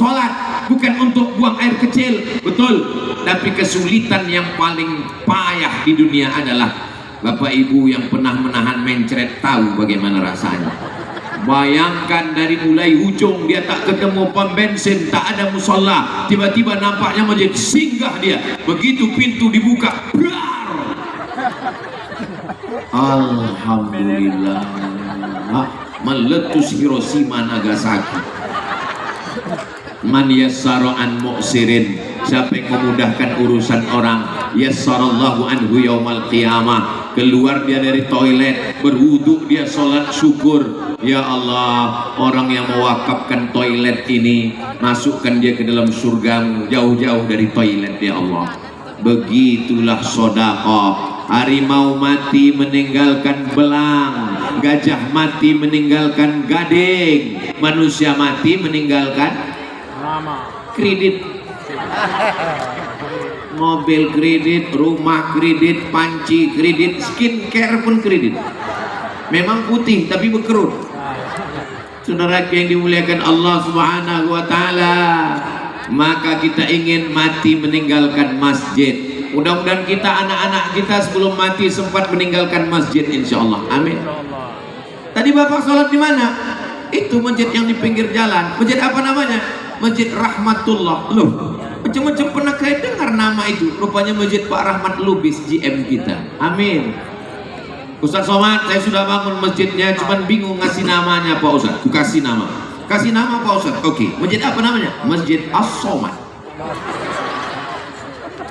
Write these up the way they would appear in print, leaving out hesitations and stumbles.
sholat, bukan untuk buang air kecil, betul. Tapi kesulitan yang paling payah di dunia adalah Bapak Ibu yang pernah menahan mencret tahu bagaimana rasanya. Bayangkan dari mulai ujung dia tak ketemu pom bensin, tak ada musola, tiba-tiba nampaknya masjid, singgah dia, begitu pintu dibuka, brar. Alhamdulillah, meletus Hiroshima Nagasaki. Man yassara an mu'sirin, siapa yang memudahkan urusan orang, yassarallahu anhu yaumal qiyamah. Keluar dia dari toilet, berwudu, dia sholat syukur. Ya Allah, orang yang mewakafkan toilet ini, masukkan dia ke dalam surgamu, jauh-jauh dari toilet ya Allah. Begitulah sedekah. Harimau mati meninggalkan belang, gajah mati meninggalkan gading, manusia mati meninggalkan kredit, mobil kredit, rumah kredit, panci kredit, skincare pun kredit. Memang putih tapi berkerut. Saudara yang dimuliakan Allah Subhanahu wa taala, maka kita ingin mati meninggalkan masjid. Mudah-mudahan kita, anak-anak kita sebelum mati sempat meninggalkan masjid, insyaallah. Amin. Tadi Bapak sholat di mana? Itu masjid yang di pinggir jalan. Masjid apa namanya? Masjid Rahmatullah. Loh, macam-macam pernah kalian dengar nama itu? Rupanya Masjid Pak Rahmat Lubis, GM kita. Amin. Ustaz Somad, saya sudah bangun masjidnya, cuman bingung ngasih namanya Pak Ustaz. Aku kasih nama. Kasih nama Pak Ustaz. Oke. Masjid apa namanya? Masjid As-Somad.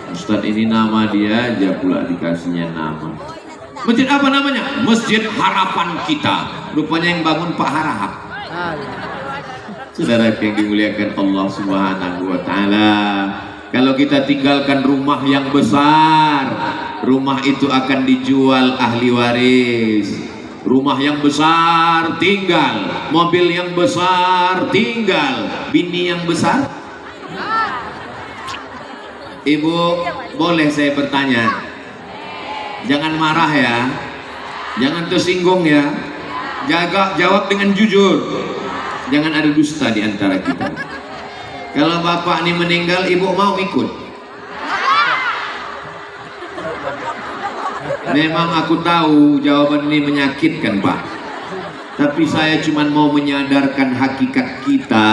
Ustaz ini nama dia aja pula dikasihnya nama. Masjid apa namanya? Masjid Harapan Kita. Rupanya yang bangun Pak Harahap. Saudara yang dimuliakan Allah Subhanahu wa taala, kalau kita tinggalkan rumah yang besar, rumah itu akan dijual ahli waris. Rumah yang besar tinggal, mobil yang besar tinggal, bini yang besar. Ibu, boleh saya bertanya? Jangan marah ya, jangan tersinggung ya, jawab dengan jujur. Jangan ada dusta di antara kita. Kalau bapak ini meninggal, ibu mau ikut? Memang aku tahu jawaban ini menyakitkan Pak, tapi saya cuma mau menyadarkan hakikat kita.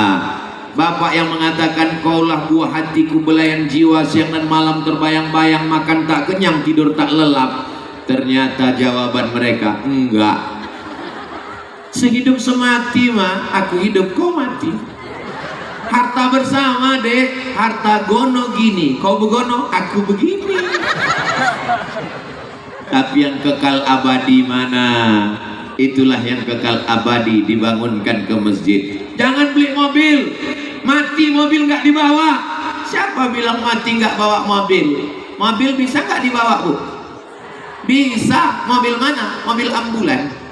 Bapak yang mengatakan kaulah buah hatiku, belayan jiwa, siang dan malam terbayang-bayang, makan tak kenyang, tidur tak lelap. Ternyata jawaban mereka enggak. Sehidup semati mah, aku hidup kau mati. Harta bersama deh, harta gono gini, kau begono, aku begini. Tapi yang kekal abadi mana? Itulah yang kekal abadi, dibangunkan ke masjid. Jangan beli mobil, mati mobil nggak dibawa. Siapa bilang mati nggak bawa mobil? Mobil bisa nggak dibawa Bu? Bisa. Mobil mana? Mobil ambulan.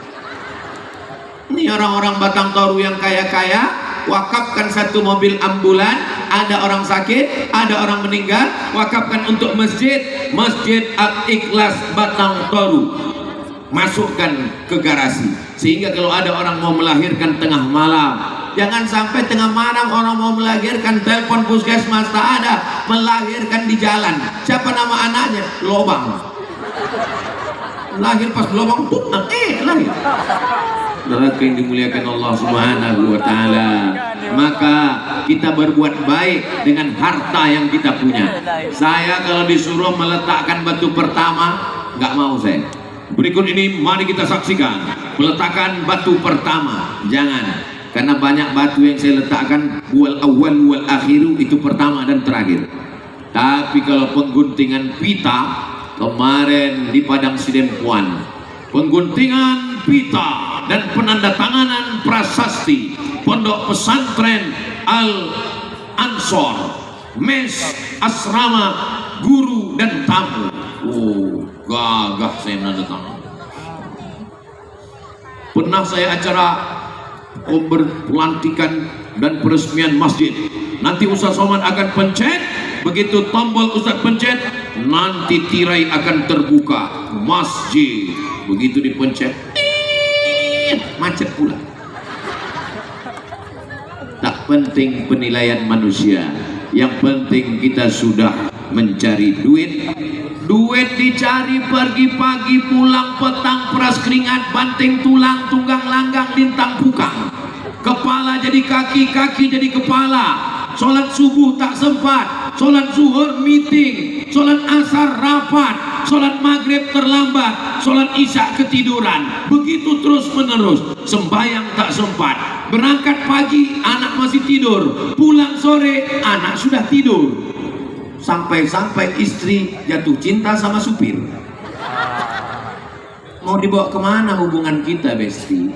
Ini orang-orang Batang Toru yang kaya-kaya, wakafkan satu mobil ambulan, ada orang sakit, ada orang meninggal, wakafkan untuk masjid, Masjid Al-Ikhlas Batang Toru. Masukkan ke garasi, sehingga kalau ada orang mau melahirkan tengah malam, jangan sampai tengah malam orang mau melahirkan, telepon puskesmas tak ada, melahirkan di jalan. Siapa nama anaknya? Lobang. Lahir pas lobang, lahir. Neraka yang dimuliakan Allah Subhanahu wa taala. Maka kita berbuat baik dengan harta yang kita punya. Saya kalau disuruh meletakkan batu pertama, nggak mau saya. Berikut ini mari kita saksikan peletakan batu pertama. Jangan, karena banyak batu yang saya letakkan wal awwal wal akhiru, itu pertama dan terakhir. Tapi kalau pengguntingan pita kemarin di Padang Sidempuan, pengguntingan pita dan penandatanganan prasasti Pondok Pesantren Al Ansor, mes, asrama, guru dan tamu. Oh, gagah saya menandatangan. Pernah saya acara pelantikan dan peresmian masjid. Nanti Ustaz Somad akan pencet, begitu tombol Ustaz pencet, nanti tirai akan terbuka masjid. Begitu dipencet, macet pula. Nah, penting penilaian manusia. Yang penting kita sudah mencari duit. Duit dicari pergi pagi, pulang petang, peras keringat, banting tulang, tunggang langgang, lintang pukang. Kepala jadi kaki, kaki jadi kepala. Sholat subuh tak sempat, sholat zuhur meeting, sholat asar rapat, sholat maghrib terlambat, sholat isya ketiduran. Begitu terus menerus. Sembahyang tak sempat. Berangkat pagi, anak masih tidur. Pulang sore, anak sudah tidur. Sampai-sampai istri jatuh cinta sama supir. Mau dibawa kemana hubungan kita, Besti?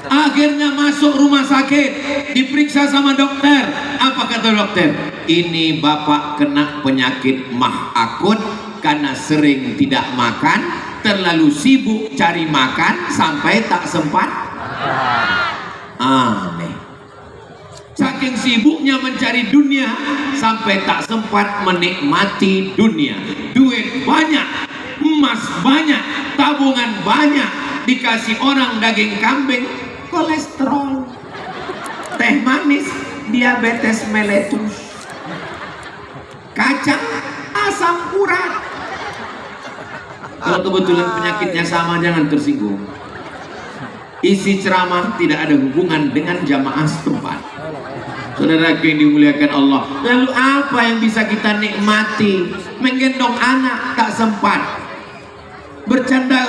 Akhirnya masuk rumah sakit, diperiksa sama dokter. Apa kata dokter? Ini bapak kena penyakit mah akut karena sering tidak makan, terlalu sibuk cari makan sampai tak sempat. Aneh. Saking sibuknya mencari dunia sampai tak sempat menikmati dunia. Duit banyak, emas banyak, tabungan banyak, dikasih orang daging kambing, kolesterol, teh manis, diabetes meletus, kacang, asam urat. Kalau kebetulan penyakitnya sama, jangan tersinggung. Isi ceramah tidak ada hubungan dengan jamaah setempat. Saudara yang dimuliakan Allah, lalu apa yang bisa kita nikmati? Menggendong anak tak sempat, bercanda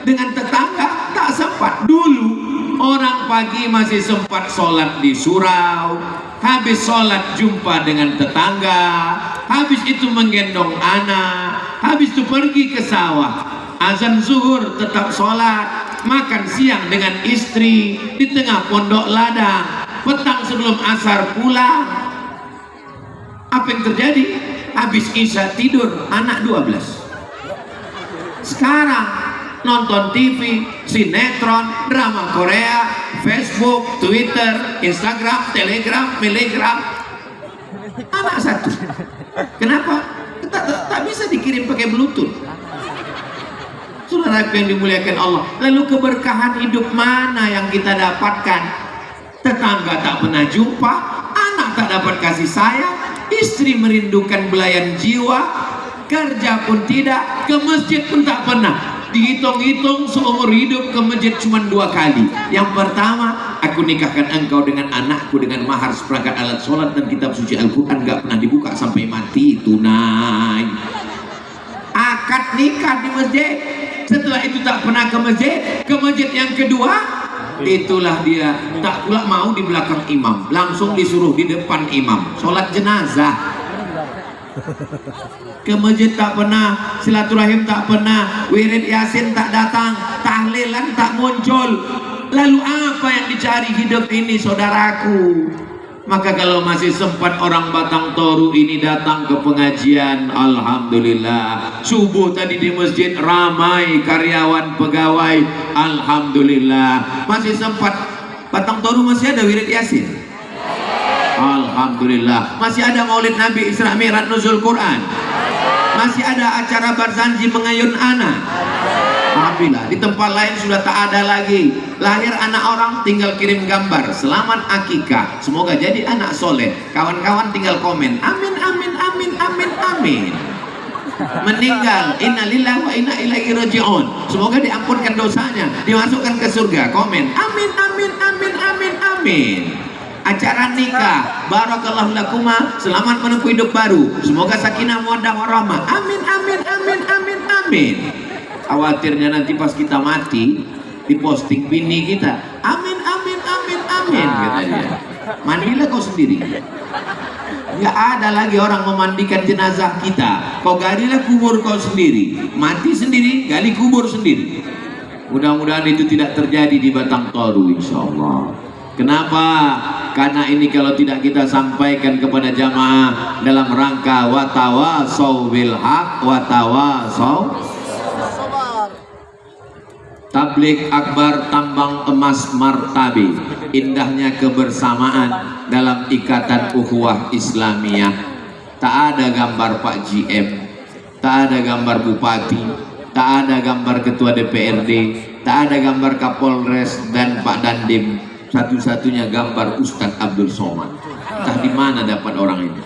dengan tetangga tak sempat. Dulu orang pagi masih sempat sholat di surau, habis sholat jumpa dengan tetangga, habis itu menggendong anak, habis itu pergi ke sawah, azan zuhur tetap sholat, makan siang dengan istri di tengah pondok ladang, petang sebelum asar pulang. Apa yang terjadi? Habis isya tidur, anak 12. Sekarang nonton TV, sinetron, drama Korea, Facebook, Twitter, Instagram, Telegram, Telegram. Anak satu. Kenapa? Tak bisa dikirim pakai Bluetooth. Saudara yang dimuliakan Allah, lalu keberkahan hidup mana yang kita dapatkan? Tetangga tak pernah jumpa, anak tak dapat kasih sayang, istri merindukan belayan jiwa, kerja pun tidak, ke masjid pun tak pernah. Dihitung-hitung seumur hidup ke masjid cuma 2 kali. Yang pertama, aku nikahkan engkau dengan anakku dengan mahar seperangkat alat sholat dan kitab suci Al-Quran, gak pernah dibuka sampai mati, tunai. Akad nikah di masjid. Setelah itu tak pernah ke masjid. Ke masjid yang kedua, itulah dia tak pula mau di belakang imam, langsung disuruh di depan imam, sholat jenazah. Ke masjid tak pernah, silaturahim tak pernah, wirid yasin tak datang, tahlilan tak muncul. Lalu apa yang dicari hidup ini, saudaraku? Maka kalau masih sempat orang Batang Toru ini datang ke pengajian, alhamdulillah. Subuh tadi di masjid ramai karyawan pegawai, alhamdulillah. Masih sempat, Batang Toru masih ada wirid yasin, alhamdulillah. Masih ada maulid Nabi Isra Mi'raj Nuzul Quran, masih ada acara barzanji mengayun anak. Alhamdulillah. Di tempat lain sudah tak ada lagi. Lahir anak orang tinggal kirim gambar, selamat akikah, semoga jadi anak soleh. Kawan-kawan tinggal komen, amin amin amin amin amin. Meninggal, innalillahi wa inna ilaihi raji'un, semoga diampunkan dosanya, dimasukkan ke surga. Komen, amin amin amin amin amin. Acara nikah, barakallahu lakuma, selamat menempuh hidup baru, semoga sakinah mawaddah warahmah, amin amin amin amin amin. Khawatirnya nanti pas kita mati diposting bini kita, amin amin amin amin, kata dia. Mandilah kau sendiri. Nggak ada lagi orang memandikan jenazah kita. Kau galilah kubur kau sendiri, mati sendiri, gali kubur sendiri. Mudah-mudahan itu tidak terjadi di Batang Toru, insya Allah. Kenapa? Karena ini kalau tidak kita sampaikan kepada jamaah dalam rangka watawasau bil haq watawasau. Tablik akbar tambang emas martabi, indahnya kebersamaan dalam ikatan ukhuwah Islamiyah. Tak ada gambar Pak GM, tak ada gambar Bupati, tak ada gambar Ketua DPRD, tak ada gambar Kapolres dan Pak Dandim, satu-satunya gambar Ustadz Abdul Somad. Entah di mana dapat orang ini.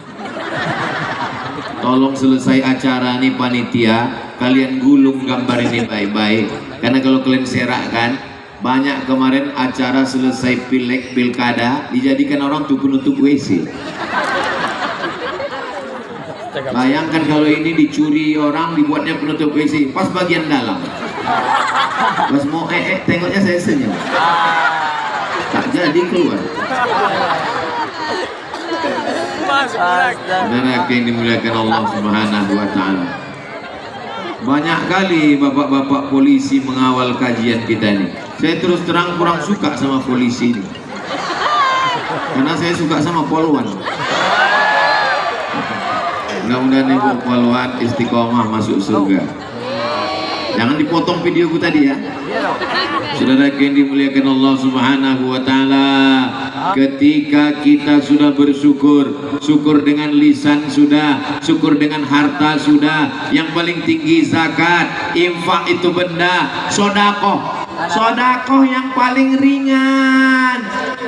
Tolong selesai acara nih panitia, kalian gulung gambar ini baik-baik. Karena kalau kalian serakkan, banyak kemarin acara selesai pilek pilkada dijadikan orang tuh penutup WC. Bayangkan kalau ini dicuri orang, dibuatnya penutup WC pas bagian dalam. Pas mau tengoknya saya senyum. Tak jadi keluar. Saudara yang dimuliakan Allah Subhanahu wa taala. Banyak kali bapak-bapak polisi mengawal kajian kita ini. Saya terus terang kurang suka sama polisi ini. Karena saya suka sama polwan. Mudah-mudahan ibu polwan istiqomah masuk surga. Jangan dipotong videoku tadi ya. Saudara yang dimuliakan Allah Subhanahu wa taala, ketika kita sudah bersyukur, syukur dengan lisan sudah, syukur dengan harta sudah, yang paling tinggi zakat, infak itu benda, sodakoh. Sodakoh yang paling ringan.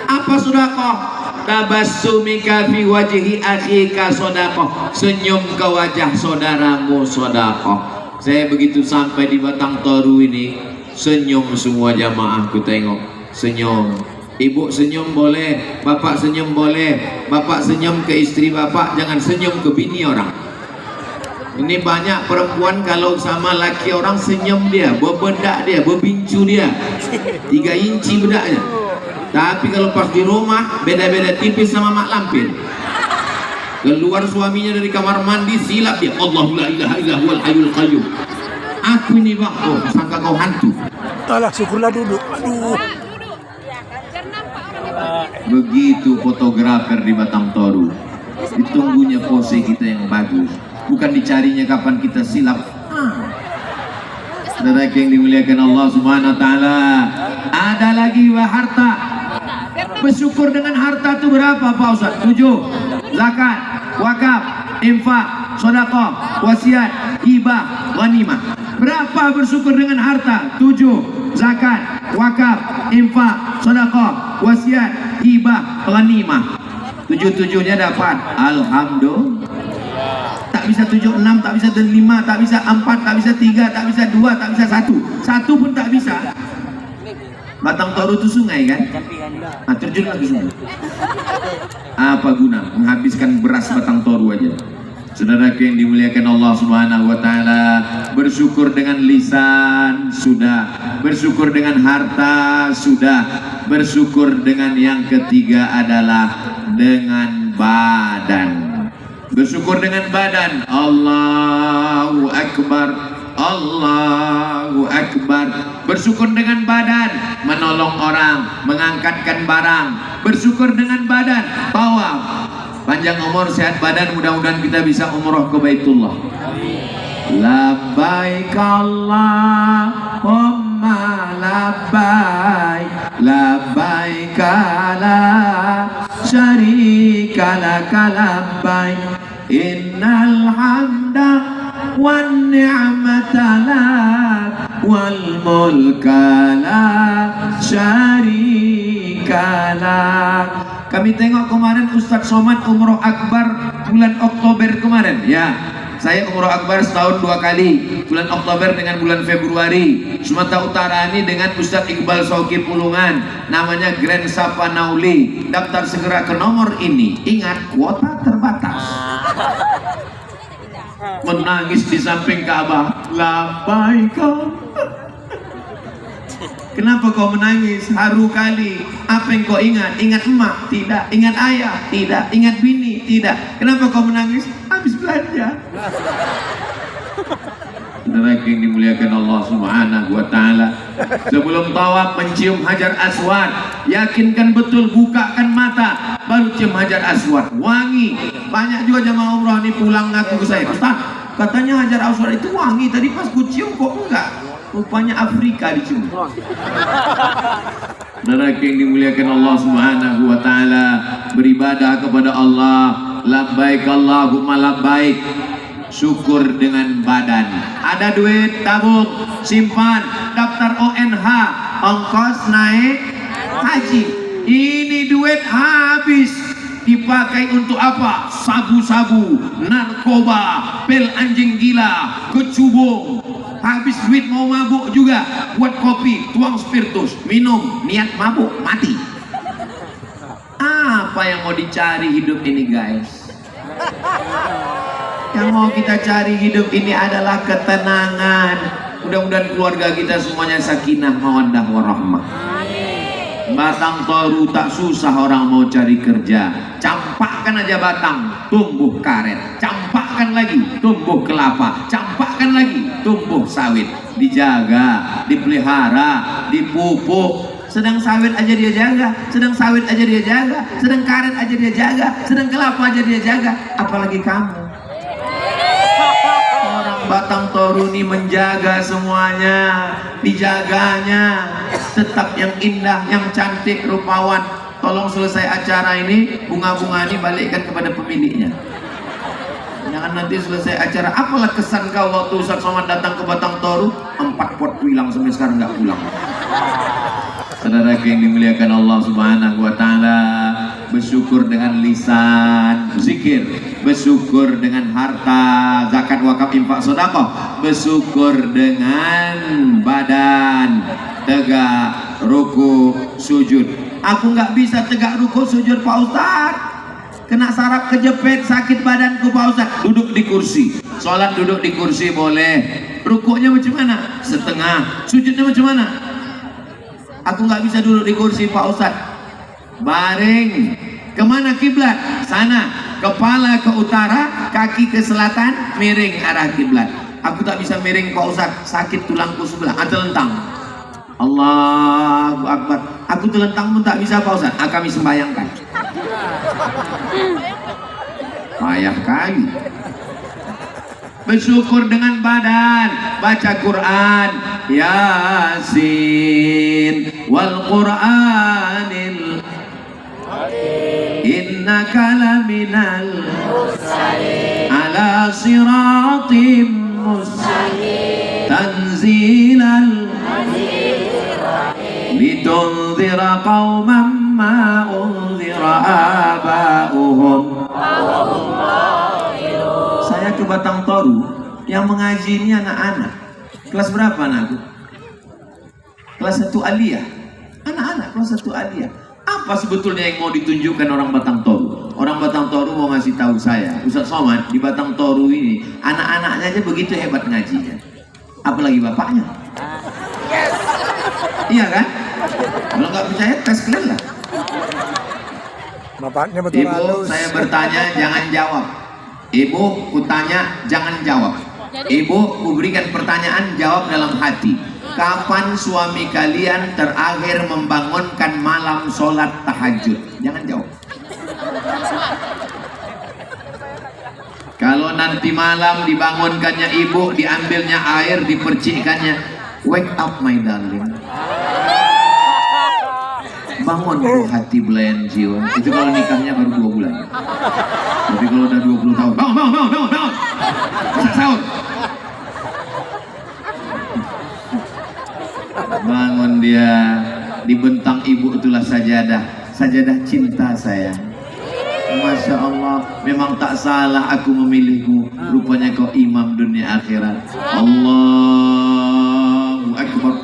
Apa sodakoh? Tabassumika fi wajhi akhika sodakoh. Senyum ke wajah saudaramu sodakoh. Saya begitu sampai di Batang Toru ini, senyum semua jamaah, ku tengok senyum. Ibu senyum boleh, bapak senyum boleh, bapak senyum ke istri bapak, jangan senyum ke bini orang. Ini banyak perempuan kalau sama laki orang senyum dia, bebedak dia, bebincu dia, 3 inci bedaknya. Tapi kalau pas di rumah beda-beda tipis sama mak lampir. Keluar suaminya dari kamar mandi, silap dia, Allahu la ilaha illa huwal hayyul qayyum. Aku ini bang, oh sangka kau hantu. Alah, syukurlah duduk. Aduh. Begitu fotografer di Batang Toru, ditunggunya pose kita yang bagus, bukan dicarinya kapan kita silap. Saudara yang dimuliakan Allah Subhanahu wa taala, ada lagi harta. Bersyukur dengan harta itu berapa Pak Ustaz? 7. Zakat, wakaf, infak, sedekah, wasiat, hibah, ghanimah. Berapa bersyukur dengan harta? 7. Zakat, wakaf, infak, sedekah, wasiat, hibah, ghanimah. 7-7-nya dapat. Alhamdulillah. Tak bisa 7, 6, tak bisa 5, tak bisa 4, tak bisa 3, tak bisa 2, tak bisa 1. 1 pun tak bisa. Batang Toru itu sungai kan? Nah, terjunlah ke sungai. Apa guna menghabiskan beras Batang Toru aja? Saudara yang dimuliakan Allah Subhanahu wa taala, bersyukur dengan lisan sudah, bersyukur dengan harta sudah, bersyukur dengan yang ketiga adalah dengan badan. Bersyukur dengan badan. Allahu Akbar, Allahu Akbar. Bersyukur dengan badan, menolong orang, mengangkatkan barang. Bersyukur dengan badan, tawaf. Panjang umur, sehat badan, mudah-mudahan kita bisa umroh ke Baitullah. Labbaik Allahumma labbaik, labbaik la syarika laka labbaik, innal hamda wan ni'mata lak wal mulka la syarika lak. Kami tengok kemarin Ustadz Somad umroh akbar bulan Oktober kemarin ya. Saya umroh akbar setahun 2 kali, bulan Oktober dengan bulan Februari. Sumatera Utara ini dengan Ustadz Iqbal Sauki Pulungan, namanya Grand Sapa Nauli. Daftar segera ke nomor ini, ingat kuota terbatas. Menangis di samping Ka'bah, labbaika. Kenapa kau menangis? Haru kali. Apa yang kau ingat? Ingat emak? Tidak. Ingat ayah? Tidak. Ingat bini? Tidak. Kenapa kau menangis? Habis belanja. Saudara yang dimuliakan Allah Subhanahu wa taala, sebelum tawaf mencium Hajar Aswad, yakinkan betul, bukakan mata, baru cium Hajar Aswad, wangi. Banyak juga jamaah umrah ini pulang ngaku ke saya, Ustaz, katanya Hajar Aswad itu wangi, tadi pas ku cium kok enggak. Rupanya Afrika dicium. Saudara yang dimuliakan Allah Subhanahu wa taala, beribadah kepada Allah, labbaik Allahumma labbaik. Syukur dengan badan. Ada duit tabung, simpan, daftar ONH, ongkos naik haji. Ini duit habis dipakai untuk apa? Sabu-sabu, narkoba, pil anjing gila, kecubung. Habis duit mau mabuk juga, buat kopi, tuang spiritus, minum, niat mabuk, mati. Apa yang mau dicari hidup ini, guys? Yang mau kita cari hidup ini adalah ketenangan. Mudah-mudahan keluarga kita semuanya sakinah, mawaddah, warahmah. Batang toru tak susah orang mau cari kerja. Campakkan aja batang, tumbuh karet. Campakkan lagi, tumbuh kelapa. Campakkan lagi, tumbuh sawit. Dijaga, dipelihara, dipupuk. Sedang sawit aja dia jaga, sedang sawit aja dia jaga, sedang karet aja dia jaga, sedang kelapa aja dia jaga. Apalagi kamu. Orang batang toru ini menjaga semuanya, dijaganya tetap yang indah, yang cantik, rupawan. Tolong selesai acara ini, bunga-bunga ini balikkan kepada pemiliknya. Jangan nanti selesai acara, apalah kesan kau waktu Ustaz Somad datang ke Batang Toru, 4 pot hilang sampai sekarang nggak pulang. Saudara yang dimuliakan Allah Subhanahu wa taala, bersyukur dengan lisan, zikir, bersyukur dengan harta, zakat, wakaf, infak, sedekah, bersyukur dengan badan, tegak, ruku, sujud. Aku nggak bisa tegak, ruku, sujud, Pak Ustaz. Kena saraf kejepit, sakit badanku, Pak Ustaz. Duduk di kursi. Sholat duduk di kursi boleh. Rukuknya macam mana? Setengah. Sujudnya macam mana? Aku nggak bisa duduk di kursi, Pak Ustaz. Baring. Kemana kiblat? Sana. Kepala ke utara, kaki ke selatan, miring arah kiblat. Aku tak bisa miring, Pak Ustaz. Sakit tulangku sebelah. Telentang. Allahu Akbar. Aku telentang pun tak bisa, Pak Ustaz. Kami sembayangkan. Payah kali. Bersyukur dengan badan, baca Quran, Yasin wal Qur'anil innaka laminal ala siratim mustaqim tanzilal litunzira qauman ma unzira aba'uhum. Saya ke Batang Toru, yang mengaji ini anak-anak. Kelas berapa anakku? Kelas 1 aliyah. Anak-anak kelas 1 aliyah. Apa sebetulnya yang mau ditunjukkan orang Batang Toru? Orang Batang Toru mau ngasih tahu saya, Ustaz Somad, di Batang Toru ini anak-anaknya aja begitu hebat ngajinya. Apalagi bapaknya. Iya kan? Kalau nggak percaya tes kalian lah. Bapaknya betul Ibu, halus. saya bertanya jangan jawab. Ibu, kutanya jangan jawab. Ibu, kuberikan pertanyaan, jawab dalam hati. Kapan suami kalian terakhir membangunkan malam sholat tahajud? Jangan jawab. Kalau nanti malam dibangunkannya ibu, diambilnya air, dipercikkannya, wake up my darling. Bangun bu hati belayan jiwa. Itu kalau nikahnya baru 2 bulan. Tapi kalau udah 20 tahun, bangun. Sahur. Bangun dia, dibentang ibu itulah sajadah cinta saya. Masya Allah, memang tak salah aku memilihmu. Rupanya kau imam dunia akhirat. Allahu Akbar.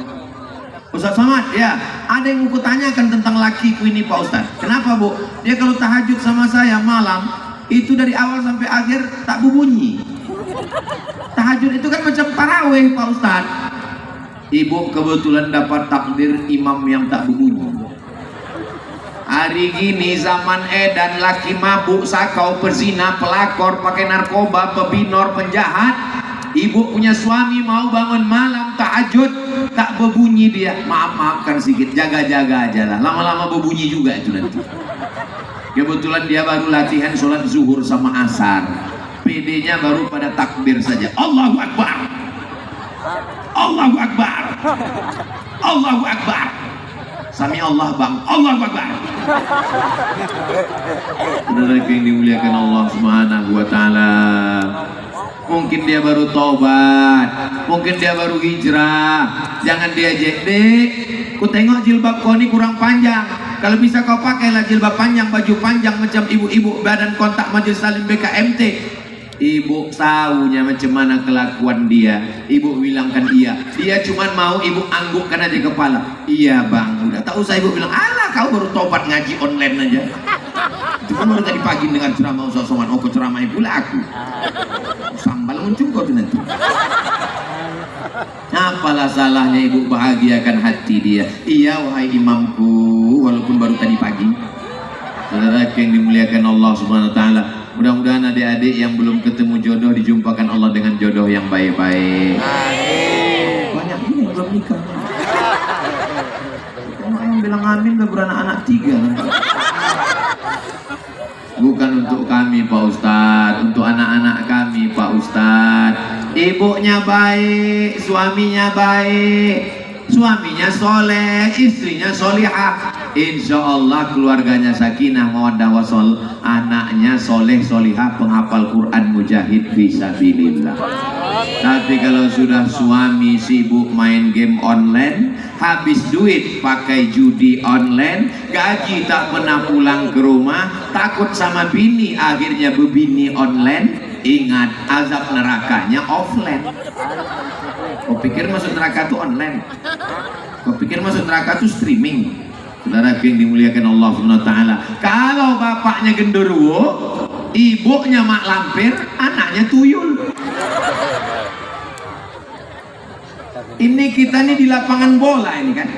Ustaz Somad, ya, ada yang mau kutanyakan tentang lakiku ini, Pak Ustaz. Kenapa, Bu? Dia kalau tahajud sama saya malam, itu dari awal sampai akhir tak berbunyi. Tahajud itu kan macam tarawih, Pak Ustaz. Ibu kebetulan dapat takdir imam yang tak berbunyi. Hari gini zaman edan, laki mabuk, sakau, perzina, pelakor, pakai narkoba, pebinor, penjahat. Ibu punya suami mau bangun malam tahajud, tak berbunyi dia. Maafkan sedikit, jaga-jaga aja lah. Lama-lama berbunyi juga itu nanti. Kebetulan dia baru latihan sholat zuhur sama asar. PD-nya baru pada takbir saja. Allahu Akbar. Allahu Akbar. Allahu Akbar. Sami Allah bang. Allahu Akbar. Saudara yang dimuliakan Allah Subhanahu wa taala. Mungkin dia baru taubat, mungkin dia baru hijrah. Jangan diajak, Dek, ku tengok jilbab kau ni kurang panjang. Kalau bisa kau pakailah jilbab panjang, baju panjang macam ibu-ibu badan kontak Majelis Salim BKMT. Ibu tahunya macam mana kelakuan dia. Ibu bilangkan iya. Dia cuma mau ibu anggukkan aja kepala. Iya bang, udah tak usah ibu bilang. Alah kau baru tobat ngaji online aja. Itu kan baru tadi pagi dengar ceramah Ustaz Somad. Oh kau ceramah pula aku. Sambal muncul kau tuh nanti. Apalah salahnya ibu bahagiakan hati dia. Iya wahai imamku, walaupun baru tadi pagi. Saudara yang dimuliakan Allah Subhanahu wa taala, mudah-mudahan adik-adik yang belum ketemu jodoh dijumpakan Allah dengan jodoh yang baik-baik. Amin. Banyak ini yang belum nikah. Orang bilang amin udah beranak-anak 3. Bukan untuk kami Pak Ustadz, untuk anak-anak kami Pak Ustadz. Ibunya baik, suaminya baik, suaminya soleh, istrinya solihah. Insya Allah keluarganya sakinah mawaddah wasol, anaknya soleh solihah, penghafal Quran, mujahid fisabilillah. Tapi kalau sudah suami sibuk main game online, habis duit pakai judi online, gaji tak pernah pulang ke rumah, takut sama bini, akhirnya bebini online. Ingat, azab nerakanya offline. Kau pikir masuk neraka itu online? Kau pikir masuk neraka itu streaming? Saudara yang dimuliakan Allah Subhanahu wa taala, kalau bapaknya genderuwo, ibunya mak lampir, anaknya tuyul. Ini kita nih di lapangan bola ini kan.